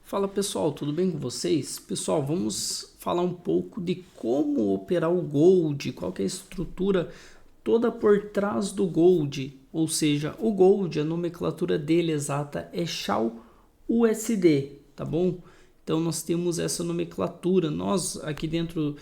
Fala pessoal, tudo bem com vocês? Pessoal, vamos falar um pouco de como operar o Gold, qual que é a estrutura toda por trás do Gold, ou seja, o Gold, a nomenclatura dele exata é SHA-USD, tá bom? Então nós temos essa nomenclatura, nós aqui dentro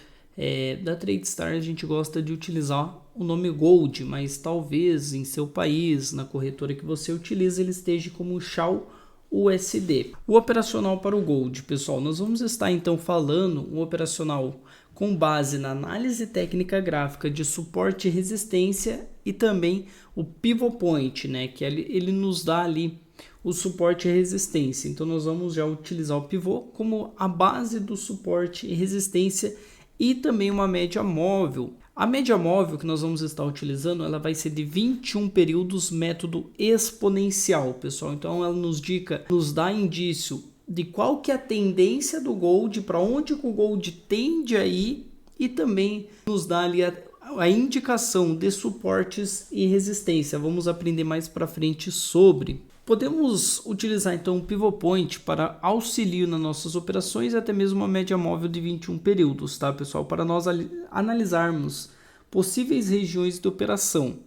da TradeStar a gente gosta de utilizar o nome Gold, mas talvez em seu país, na corretora que você utiliza, ele esteja como SHA-USD. O operacional para o Gold, pessoal, nós vamos estar então falando um operacional com base na análise técnica gráfica de suporte e resistência e também o pivot point, né, que ele nos dá ali o suporte e resistência. Então nós vamos já utilizar o pivô como a base do suporte e resistência e também uma média móvel. A média móvel que nós vamos estar utilizando, ela vai ser de 21 períodos método exponencial, pessoal. Então ela nos dá indício de qual que é a tendência do Gold, para onde o Gold tende a ir e também nos dá ali a indicação de suportes e resistência. Vamos aprender mais para frente sobre. Podemos utilizar então o pivot point para auxílio nas nossas operações e até mesmo uma média móvel de 21 períodos, tá, pessoal? Para nós analisarmos possíveis regiões de operação.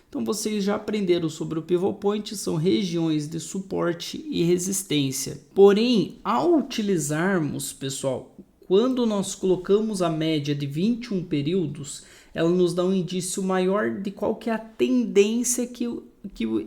Então vocês já aprenderam sobre o pivot point, são regiões de suporte e resistência. Porém, ao utilizarmos, pessoal, quando nós colocamos a média de 21 períodos, ela nos dá um indício maior de qual que é a tendência que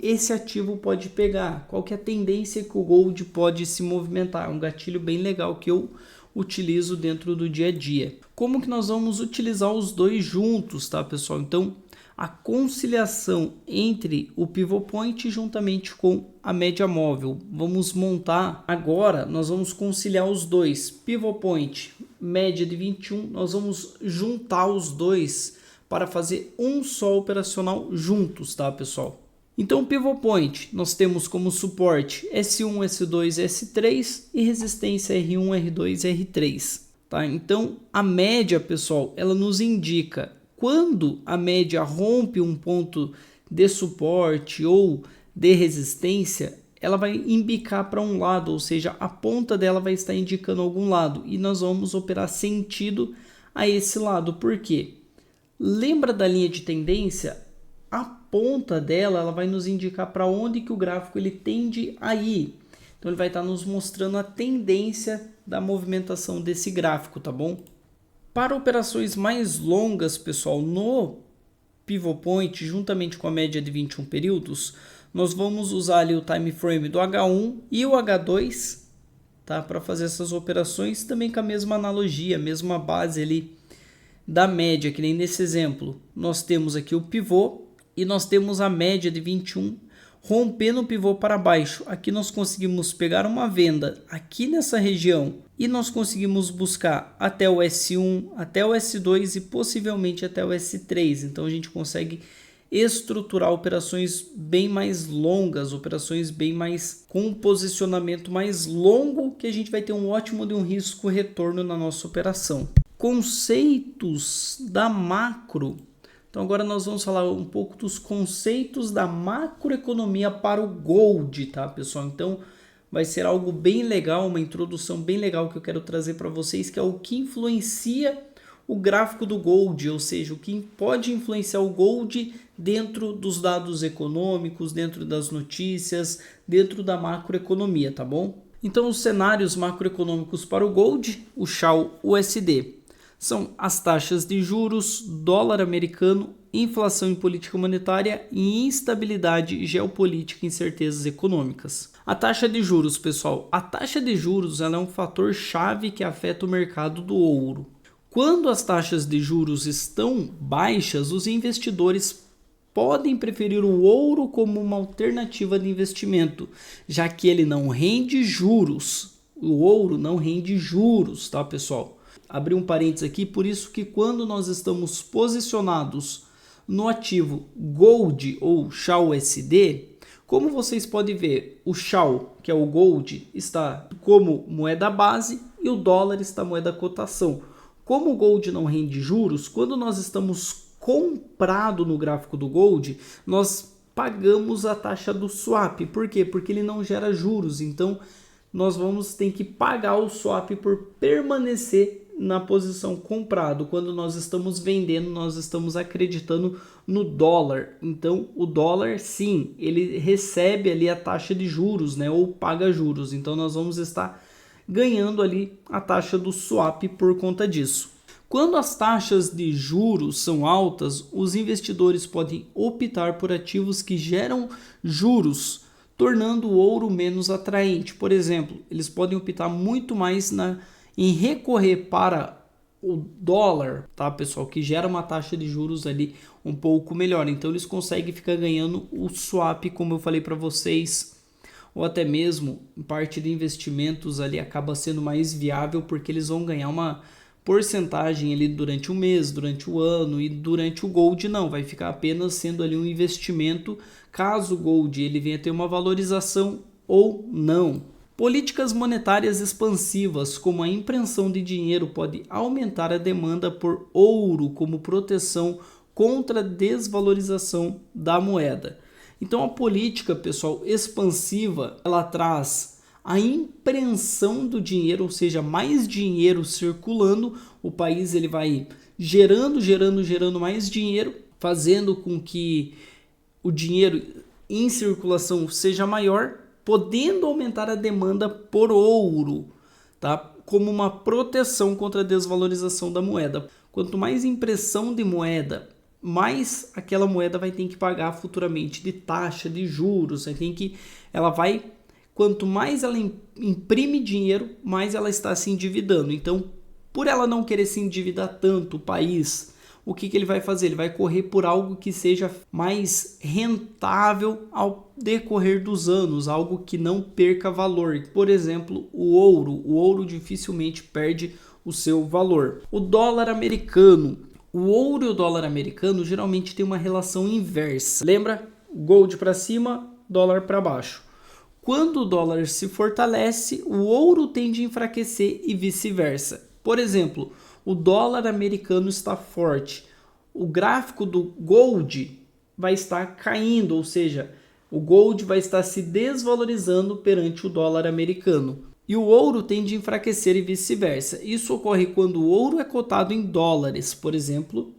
esse ativo pode pegar, qual que é a tendência que o Gold pode se movimentar. É um gatilho bem legal que eu utilizo dentro do dia a dia. Como que nós vamos utilizar os dois juntos, tá, pessoal? Então, a conciliação entre o pivot point juntamente com a média móvel. Vamos montar agora, nós vamos conciliar os dois. Pivot point, média de 21, nós vamos juntar os dois para fazer um só operacional juntos, tá, pessoal? Então, o pivot point, nós temos como suporte S1, S2, S3 e resistência R1, R2, R3. Tá? Então, a média, pessoal, ela nos indica quando a média rompe um ponto de suporte ou de resistência, ela vai embicar para um lado, ou seja, a ponta dela vai estar indicando algum lado e nós vamos operar sentido a esse lado. Por quê? Lembra da linha de tendência? A ponta dela ela vai nos indicar para onde que o gráfico ele tende a ir. Então ele vai estar nos mostrando a tendência da movimentação desse gráfico, tá bom? Para operações mais longas, pessoal, no pivot point, juntamente com a média de 21 períodos, nós vamos usar ali o time frame do H1 e o H2, tá? Para fazer essas operações também com a mesma analogia, a mesma base ali da média, que nem nesse exemplo. Nós temos aqui o pivô e nós temos a média de 21 rompendo o pivô para baixo. Aqui nós conseguimos pegar uma venda aqui nessa região e nós conseguimos buscar até o S1, até o S2 e possivelmente até o S3. Então a gente consegue estruturar operações bem mais longas, operações bem mais com um posicionamento mais longo, que a gente vai ter um ótimo de um risco retorno na nossa operação. Conceitos da macro. Então agora nós vamos falar um pouco dos conceitos da macroeconomia para o Gold, tá, pessoal? Então vai ser algo bem legal, uma introdução bem legal que eu quero trazer para vocês, que é o que influencia o gráfico do Gold, ou seja, o que pode influenciar o Gold dentro dos dados econômicos, dentro das notícias, dentro da macroeconomia, tá bom? Então os cenários macroeconômicos para o Gold, o SHA-USD, são as taxas de juros, dólar americano, inflação e política monetária e instabilidade geopolítica e incertezas econômicas. A taxa de juros, pessoal, a taxa de juros ela é um fator chave que afeta o mercado do ouro. Quando as taxas de juros estão baixas, os investidores podem preferir o ouro como uma alternativa de investimento, já que ele não rende juros. O ouro não rende juros, tá, pessoal? Abri um parênteses aqui, por isso que quando nós estamos posicionados no ativo Gold ou SHA-USD, como vocês podem ver, o SHA, que é o Gold, está como moeda base e o dólar está moeda cotação. Como o Gold não rende juros, quando nós estamos comprado no gráfico do Gold, nós pagamos a taxa do swap. Por quê? Porque ele não gera juros, então nós vamos ter que pagar o swap por permanecer na posição comprado. Quando nós estamos vendendo, nós estamos acreditando no dólar. Então, o dólar, sim, ele recebe ali a taxa de juros, né, ou paga juros. Então, nós vamos estar ganhando ali a taxa do swap por conta disso. Quando as taxas de juros são altas, os investidores podem optar por ativos que geram juros, tornando o ouro menos atraente. Por exemplo, eles podem optar muito mais em recorrer para o dólar, tá, pessoal, que gera uma taxa de juros ali um pouco melhor. Então eles conseguem ficar ganhando o swap, como eu falei para vocês, ou até mesmo em parte de investimentos ali acaba sendo mais viável porque eles vão ganhar uma porcentagem ali durante o mês, durante o ano, e durante o gold não, vai ficar apenas sendo ali um investimento caso o gold ele venha ter uma valorização ou não. Políticas monetárias expansivas, como a impressão de dinheiro, pode aumentar a demanda por ouro como proteção contra a desvalorização da moeda. Então a política, pessoal, expansiva, ela traz a impressão do dinheiro, ou seja, mais dinheiro circulando, o país ele vai gerando mais dinheiro, fazendo com que o dinheiro em circulação seja maior, podendo aumentar a demanda por ouro, tá? Como uma proteção contra a desvalorização da moeda. Quanto mais impressão de moeda, mais aquela moeda vai ter que pagar futuramente de taxa, de juros, quanto mais ela imprime dinheiro, mais ela está se endividando. Então, por ela não querer se endividar tanto, o país, o que ele vai fazer? Ele vai correr por algo que seja mais rentável ao decorrer dos anos, algo que não perca valor. Por exemplo, o ouro dificilmente perde o seu valor. O dólar americano. O ouro e o dólar americano geralmente tem uma relação inversa. Lembra? Gold para cima, dólar para baixo. Quando o dólar se fortalece, o ouro tende a enfraquecer e vice-versa. Por exemplo, o dólar americano está forte. O gráfico do gold vai estar caindo, ou seja, o gold vai estar se desvalorizando perante o dólar americano. E o ouro tende a enfraquecer e vice-versa. Isso ocorre quando o ouro é cotado em dólares, por exemplo,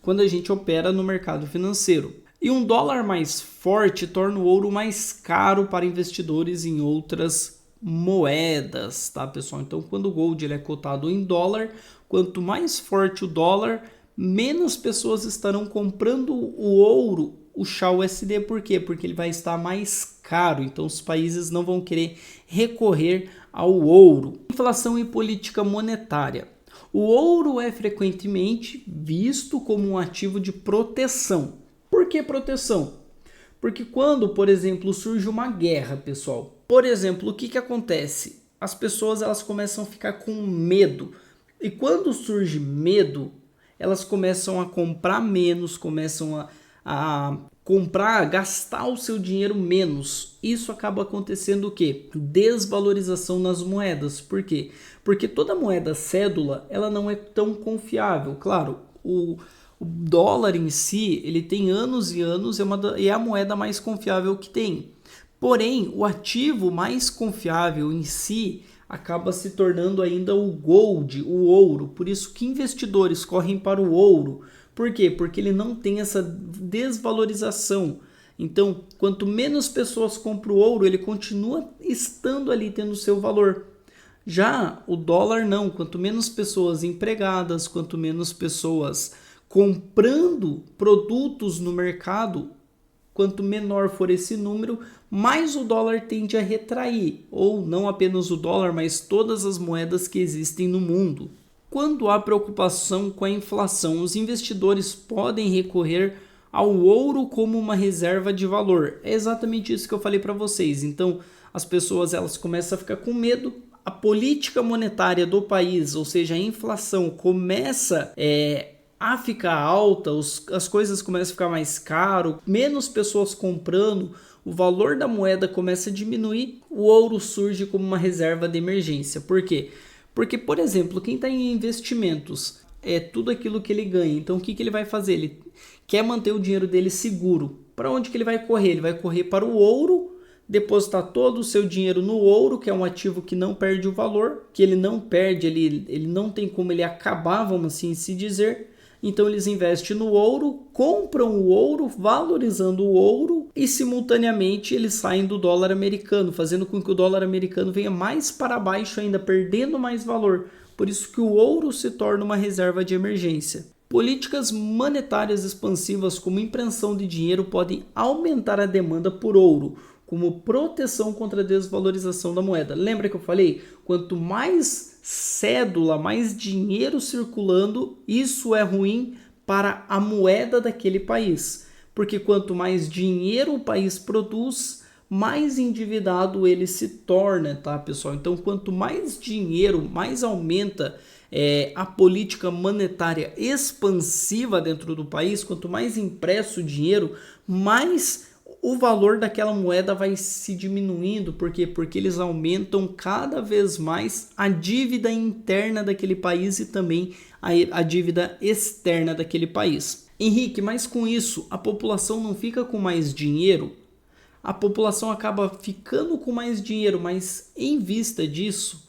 quando a gente opera no mercado financeiro. E um dólar mais forte torna o ouro mais caro para investidores em outras moedas, tá, pessoal? Então, quando o gold ele é cotado em dólar, quanto mais forte o dólar, menos pessoas estarão comprando o ouro, o XAUSD. Por quê? Porque ele vai estar mais caro. Então, os países não vão querer recorrer ao ouro. Inflação e política monetária. O ouro é frequentemente visto como um ativo de proteção. Por que proteção? Porque quando, por exemplo, surge uma guerra, pessoal, por exemplo, o que acontece? As pessoas elas começam a ficar com medo. E quando surge medo, elas começam a comprar menos, começam a comprar, gastar o seu dinheiro menos. Isso acaba acontecendo o quê? Desvalorização nas moedas. Por quê? Porque toda moeda cédula, ela não é tão confiável. Claro, o dólar em si, ele tem anos e anos, é a moeda mais confiável que tem. Porém, o ativo mais confiável em si acaba se tornando ainda o gold, o ouro. Por isso que investidores correm para o ouro. Por quê? Porque ele não tem essa desvalorização. Então, quanto menos pessoas compram o ouro, ele continua estando ali, tendo seu valor. Já o dólar não. Quanto menos pessoas empregadas, quanto menos pessoas comprando produtos no mercado, quanto menor for esse número, mais o dólar tende a retrair, ou não apenas o dólar, mas todas as moedas que existem no mundo. Quando há preocupação com a inflação, os investidores podem recorrer ao ouro como uma reserva de valor. É exatamente isso que eu falei para vocês. Então, as pessoas elas começam a ficar com medo, a política monetária do país, ou seja, a inflação começa a ficar alta, as coisas começam a ficar mais caro, menos pessoas comprando, o valor da moeda começa a diminuir, o ouro surge como uma reserva de emergência. Por quê? Porque, por exemplo, quem está em investimentos é tudo aquilo que ele ganha. Então, o que ele vai fazer? Ele quer manter o dinheiro dele seguro. Para onde que ele vai correr? Ele vai correr para o ouro, depositar todo o seu dinheiro no ouro, que é um ativo que não perde o valor, que ele não perde, ele não tem como ele acabar, vamos assim se dizer. Então eles investem no ouro, compram o ouro, valorizando o ouro e simultaneamente eles saem do dólar americano, fazendo com que o dólar americano venha mais para baixo ainda, perdendo mais valor. Por isso que o ouro se torna uma reserva de emergência. Políticas monetárias expansivas como impressão de dinheiro podem aumentar a demanda por ouro, como proteção contra a desvalorização da moeda. Lembra que eu falei? Quanto mais cédula, mais dinheiro circulando, isso é ruim para a moeda daquele país. Porque quanto mais dinheiro o país produz, mais endividado ele se torna, tá, pessoal? Então, quanto mais dinheiro, mais aumenta a política monetária expansiva dentro do país, quanto mais impresso o dinheiro, mais o valor daquela moeda vai se diminuindo. Por quê? Porque eles aumentam cada vez mais a dívida interna daquele país e também a dívida externa daquele país. Henrique, mas com isso a população não fica com mais dinheiro? A população acaba ficando com mais dinheiro, mas em vista disso,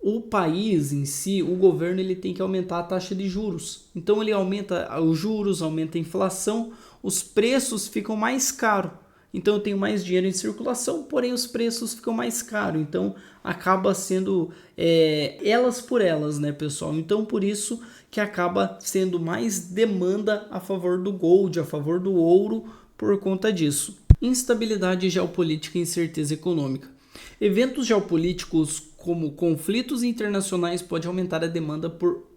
o país em si, o governo, ele tem que aumentar a taxa de juros. Então ele aumenta os juros, aumenta a inflação, os preços ficam mais caros. Então eu tenho mais dinheiro em circulação, porém os preços ficam mais caros. Então acaba sendo elas por elas, né, pessoal? Então por isso que acaba sendo mais demanda a favor do gold, a favor do ouro, por conta disso. Instabilidade geopolítica e incerteza econômica. Eventos geopolíticos como conflitos internacionais podem aumentar a demanda por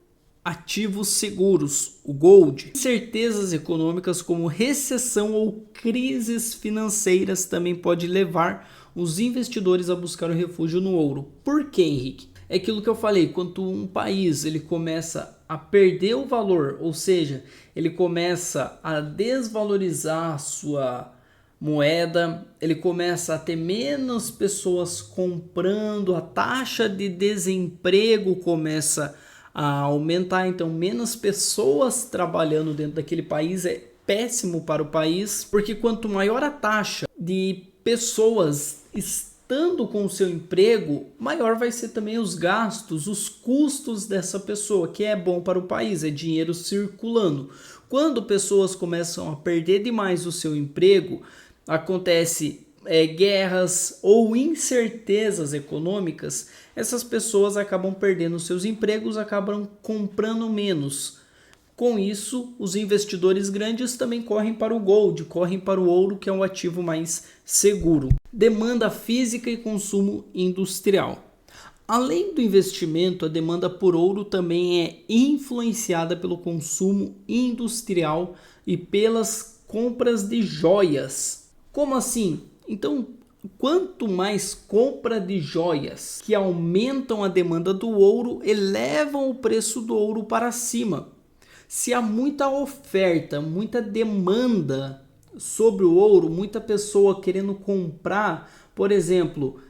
ativos seguros, o gold. Incertezas econômicas como recessão ou crises financeiras também pode levar os investidores a buscar o refúgio no ouro. Por quê, Henrique? É aquilo que eu falei, quando um país ele começa a perder o valor, ou seja, ele começa a desvalorizar a sua moeda, ele começa a ter menos pessoas comprando, a taxa de desemprego começa a aumentar, então menos pessoas trabalhando dentro daquele país é péssimo para o país, porque quanto maior a taxa de pessoas estando com o seu emprego, maior vai ser também os gastos, os custos dessa pessoa, que é bom para o país, é dinheiro circulando. Quando pessoas começam a perder demais o seu emprego, acontece guerras ou incertezas econômicas, essas pessoas acabam perdendo seus empregos, acabam comprando menos. Com isso, os investidores grandes também correm para o gold, correm para o ouro, que é um ativo mais seguro. Demanda física e consumo industrial. Além do investimento, a demanda por ouro também é influenciada pelo consumo industrial e pelas compras de joias. Como assim? Então, quanto mais compra de joias que aumentam a demanda do ouro, elevam o preço do ouro para cima. Se há muita oferta, muita demanda sobre o ouro, muita pessoa querendo comprar, por exemplo,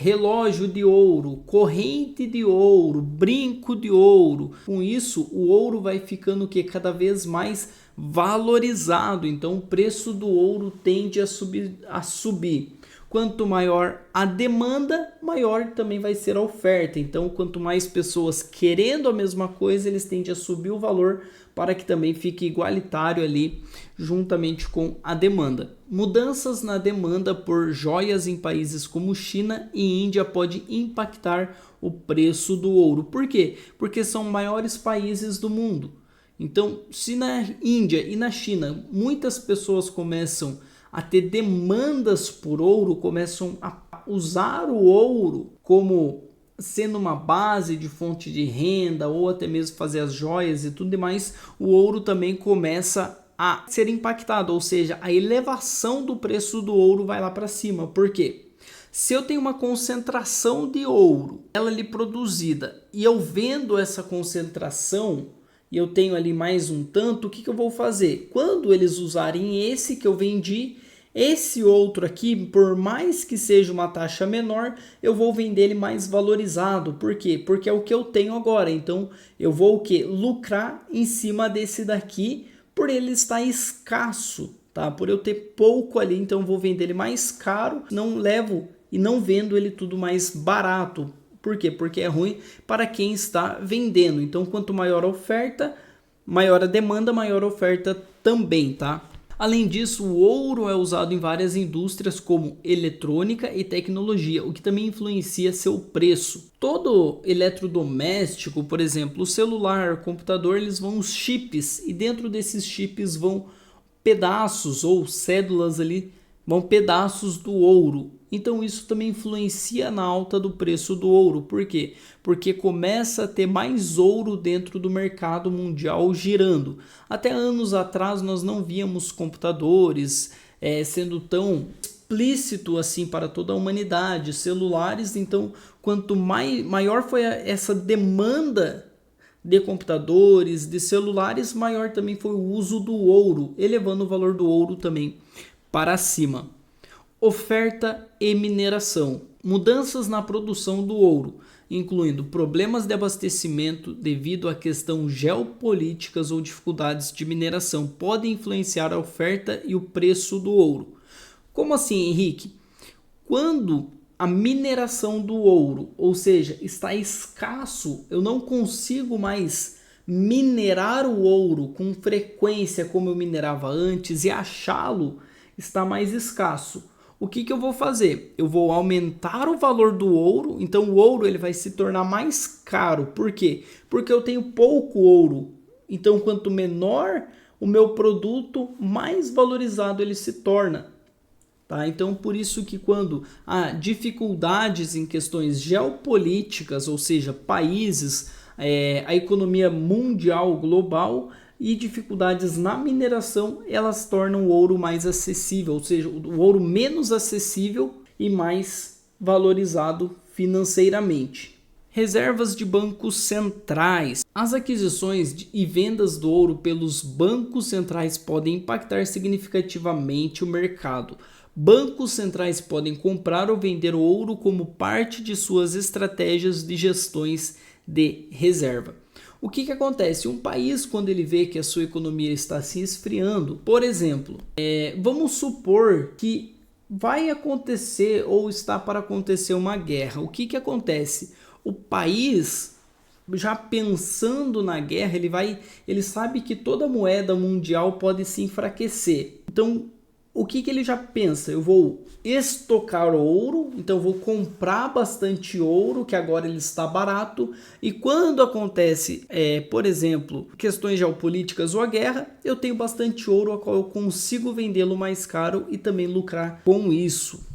relógio de ouro, corrente de ouro, brinco de ouro. Com isso, o ouro vai ficando cada vez mais valorizado. Então, o preço do ouro tende a subir. Quanto maior a demanda, maior também vai ser a oferta. Então, quanto mais pessoas querendo a mesma coisa, eles tendem a subir o valor para que também fique igualitário ali juntamente com a demanda. Mudanças na demanda por joias em países como China e Índia pode impactar o preço do ouro. Por quê? Porque são maiores países do mundo. Então, se na Índia e na China muitas pessoas começam a ter demandas por ouro, começam a usar o ouro como sendo uma base de fonte de renda ou até mesmo fazer as joias e tudo demais, o ouro também começa a ser impactado, ou seja, a elevação do preço do ouro vai lá para cima. Por quê? Se eu tenho uma concentração de ouro, ela ali produzida, e eu vendo essa concentração, e eu tenho ali mais um tanto, o que eu vou fazer? Quando eles usarem esse que eu vendi, esse outro aqui, por mais que seja uma taxa menor, eu vou vender ele mais valorizado. Por quê? Porque é o que eu tenho agora. Então, eu vou o quê? Lucrar em cima desse daqui, por ele estar escasso. tá? Por eu ter pouco ali, então eu vou vender ele mais caro, não levo e não vendo ele tudo mais barato. Por quê? Porque é ruim para quem está vendendo. Então, quanto maior a oferta, maior a demanda, maior a oferta também, tá? Além disso, o ouro é usado em várias indústrias como eletrônica e tecnologia, o que também influencia seu preço. Todo eletrodoméstico, por exemplo, o celular, o computador, eles vão os chips e dentro desses chips vão pedaços ou cédulas ali, vão pedaços do ouro. Então isso também influencia na alta do preço do ouro. Por quê? Porque começa a ter mais ouro dentro do mercado mundial girando. Até anos atrás nós não víamos computadores sendo tão explícito assim para toda a humanidade, celulares. Então quanto maior foi essa demanda de computadores, de celulares, maior também foi o uso do ouro, elevando o valor do ouro também para cima. Oferta e mineração. Mudanças na produção do ouro, incluindo problemas de abastecimento devido a questões geopolíticas ou dificuldades de mineração, podem influenciar a oferta e o preço do ouro. Como assim, Henrique? Quando a mineração do ouro, ou seja, está escasso, eu não consigo mais minerar o ouro com frequência como eu minerava antes e achá-lo está mais escasso. O que eu vou fazer? Eu vou aumentar o valor do ouro, então o ouro ele vai se tornar mais caro. Por quê? Porque eu tenho pouco ouro. Então, quanto menor o meu produto, mais valorizado ele se torna. Tá? Então, por isso que quando há dificuldades em questões geopolíticas, ou seja, países, a economia mundial, global, e dificuldades na mineração, elas tornam o ouro mais acessível, ou seja, o ouro menos acessível e mais valorizado financeiramente. Reservas de bancos centrais. As aquisições e vendas do ouro pelos bancos centrais podem impactar significativamente o mercado. Bancos centrais podem comprar ou vender ouro como parte de suas estratégias de gestões de reserva. O que acontece? Um país, quando ele vê que a sua economia está se esfriando, por exemplo, vamos supor que vai acontecer ou está para acontecer uma guerra. O que acontece? O país, já pensando na guerra, ele sabe que toda moeda mundial pode se enfraquecer. Então, o que ele já pensa? Eu vou estocar ouro, então eu vou comprar bastante ouro, que agora ele está barato, e quando acontece, por exemplo, questões geopolíticas ou a guerra, eu tenho bastante ouro, a qual eu consigo vendê-lo mais caro e também lucrar com isso.